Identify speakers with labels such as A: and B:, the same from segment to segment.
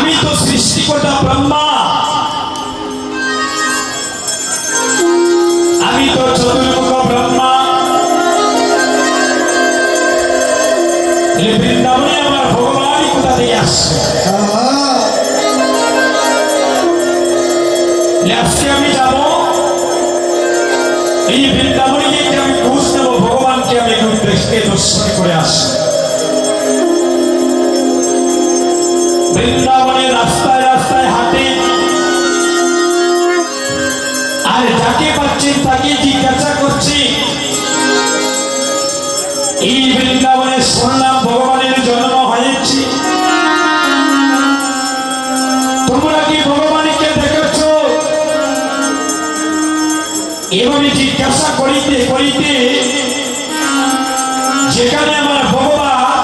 A: আমি তো সৃষ্টিকর্তা ব্রহ্মা, আমি তো চতুর্মুখ ব্রহ্মা। বৃন্দাবনে আমার ভগবানই কোথা থেকে আসছে? আজকে আমি যাব এই বৃন্দাবনে গিয়ে আমি খোঁজ নেব ভগবানকে, আমি দর্শন করে আসি। বৃন্দাবনে রাস্তায় রাস্তায় হাঁটে, আর যাকে পাচ্ছি তাকে জিজ্ঞাসা করছি, এই বৃন্দাবনে শুনলাম ভগবানের জন্ম হয়েছে, তোমরা কি ভগবানকে দেখেছ? এভাবে জিজ্ঞাসা করিতে করিতে যেখানে আমার ভগবান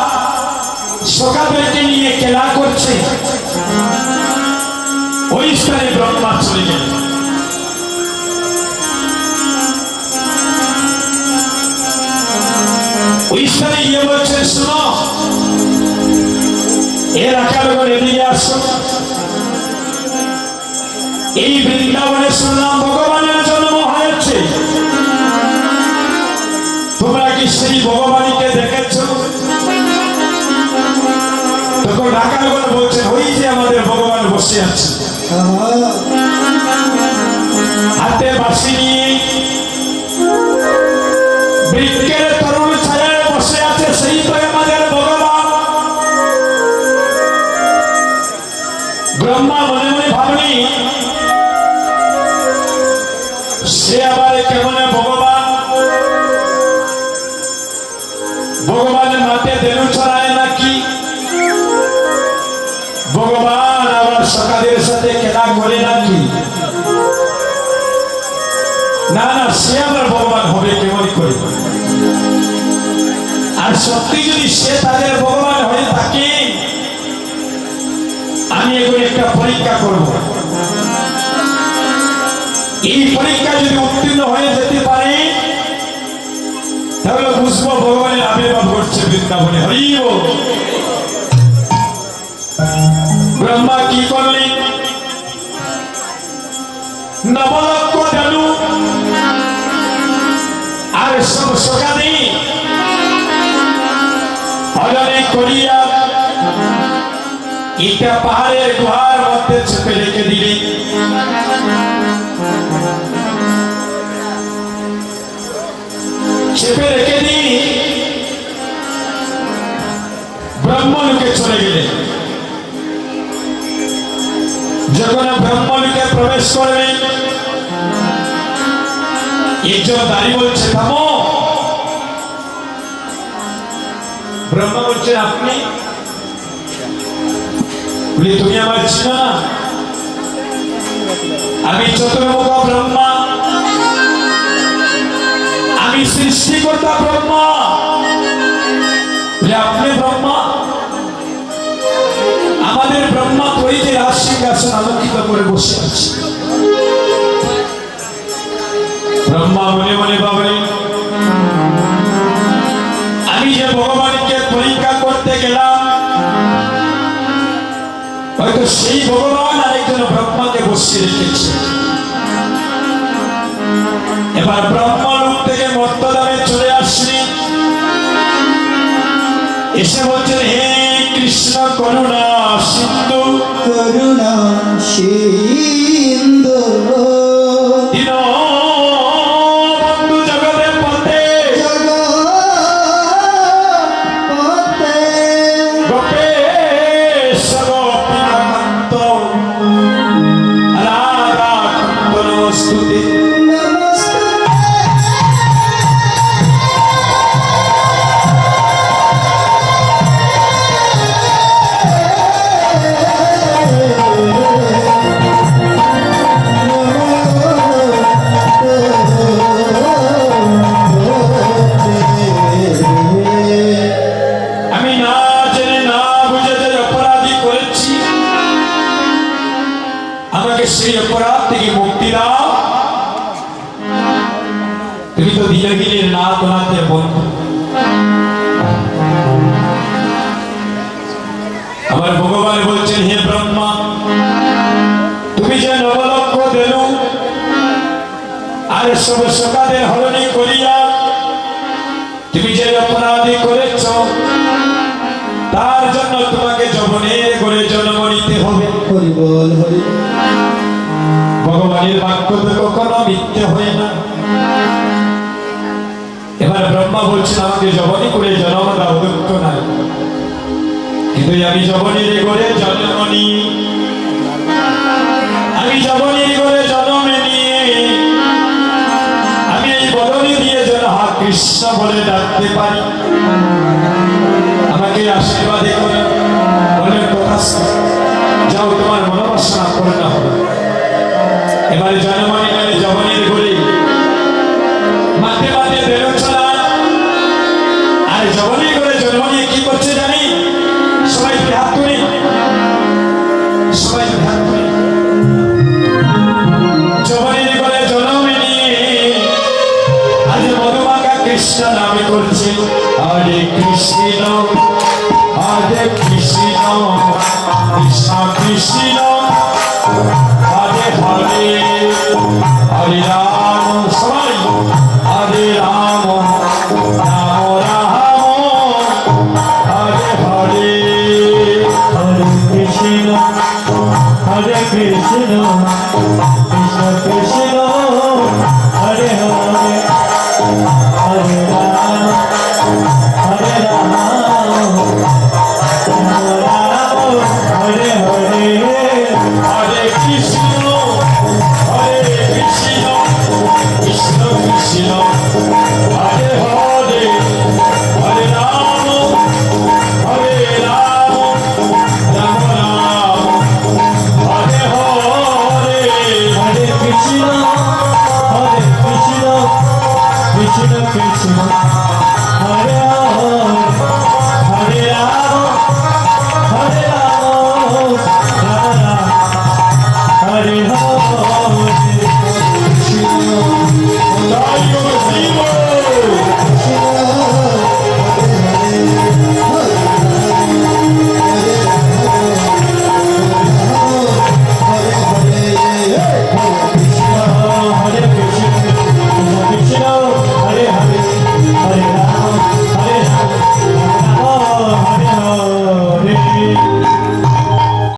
A: সকালকে নিয়ে খেলা করছে, ওই স্থানে ব্রহ্মা চলে গেল। ওই স্থানে গিয়ে বলছেন, শোনো এর আকার করে এদিকে আসো, এই বৃন্দাবনে শুনলাম ভগবানের জন্ম হয়েছে, তোমরা কি সেই ভগবানকে দেখেছ? তখন ঢাকার করে বলছেন, ওই যে আমাদের ভগবান বসে আছে, হাতে বাঁশি নিয়ে বৃক্ষের তরুণ ছায়ায় বসে আছে, সেই তো আমাদের ভগবান। ব্রহ্মা মনে মনে ভাবনি, সে আবার কেমন ভগবান? ভগবানের মাঠে দেনু ছড়ায় নাকি? ভগবান আবার সকালের সাথে খেলা করে নাকি? না না, সে আবার ভগবান হবে কেমন করে? আর সত্যি যদি সে তাদের ভগবান হয়ে থাকে, আমি এখন একটা পরীক্ষা করব। এই পরীক্ষা যদি উত্তীর্ণ হয়ে যেতে পারে, তাহলে বুঝবো ভগবানের আবির্ভাব ঘটছে বৃন্দাবনে। হরি বল। ব্রহ্মা কি করলেন? নবলক্ষ জানু আর সব সকালে হজরে করিয়া এটা পাহাড়ের গুহার মধ্যে চেপে রেখে দিলেন। চেপে রেখে দিয়ে ব্রহ্মলোকে চলে গেলেন। যখন ব্রহ্মলোকে প্রবেশ করবেন, একজন দাঁড়ি বলছে, থামো। ব্রহ্মা বলছে, আপনি? তুমি আমার ছিল না? আমি চতুর্মুখ ব্রহ্মা, আমি সৃষ্টিকর্তা ব্রহ্মা। আপনি ব্রহ্মা? আমাদের ব্রহ্মা তো এই যে রাজ সিংহাসন আলোকিত করে বসে আছে। ব্রহ্মা মনে মনে ভাবেন, আমি যে ভগবানকে পরীক্ষা করতে গেলাম, হয়তো সেই ভগবান আরেকজন ব্রহ্মাকে বসিয়ে রেখেছে। এবার ব্রহ্মলোক থেকে মর্তধামে চলে আসলেন, এসে বলছেন, হে কৃষ্ণ করুণা সিন্ধু,
B: করুণা সিন্ধু,
A: দীনবন্ধু জগতের পথে,
B: জগৎপতে,
A: গোপেশ গোপীকান্ত, রাধা কুন্দ নমস্তুতে। সেই অপরাধ থেকে মুক্তি দাও। তুমি তো ধীরে না তোলাতে বন্ধু। আমার ভগবান বলছেন, হে ব্রহ্মা, আর সব সকালের হরণি করিয়া তুমি যে অপরাধী করেছ তার জন্য তোমাকে যমনের ঘরে জন্ম নিতে হবে।
B: হরি বল হরি।
A: ভগবানের বাক্য তো কখনো মিথ্যে হয় না। এবার ব্রহ্মা বলছেন আমাকে যমনী করে জন্ম দাও, দুঃখ নাই, কিন্তু আমি যমনের ঘরে জন্ম নিই, আমি যমনের ঘরে জন্ম নিয়ে আমি এই বদনী দিয়ে যেন হা কৃষ্ণ বলে ডাকতে পারি, আমাকে আশীর্বাদ করে বলেন কথা যাও তোমার মনোবাসনা পূর্ণ হবে। এবারে জন্ম নিলেন যমনের ঘরে, মাঠে মাঠে বেরোচ্ছনা আর যমনের ঘরে জন্ম নিয়ে কি করছে জানি? সবাই হাত তুলি, সবাই হাত তুলি। যমনের ঘরে জন্ম নিয়ে আজ মধুমাখা কৃষ্ণ নামে করছে হরে কৃষ্ণ হরে কৃষ্ণ কৃষ্ণ কৃষ্ণ হরে হরে হরে রাম, সবাই হরে রাম রাম রাম হরে হরে
B: হরে কৃষ্ণ হরে কৃষ্ণ কৃষ্ণ কৃষ্ণ হরে হরে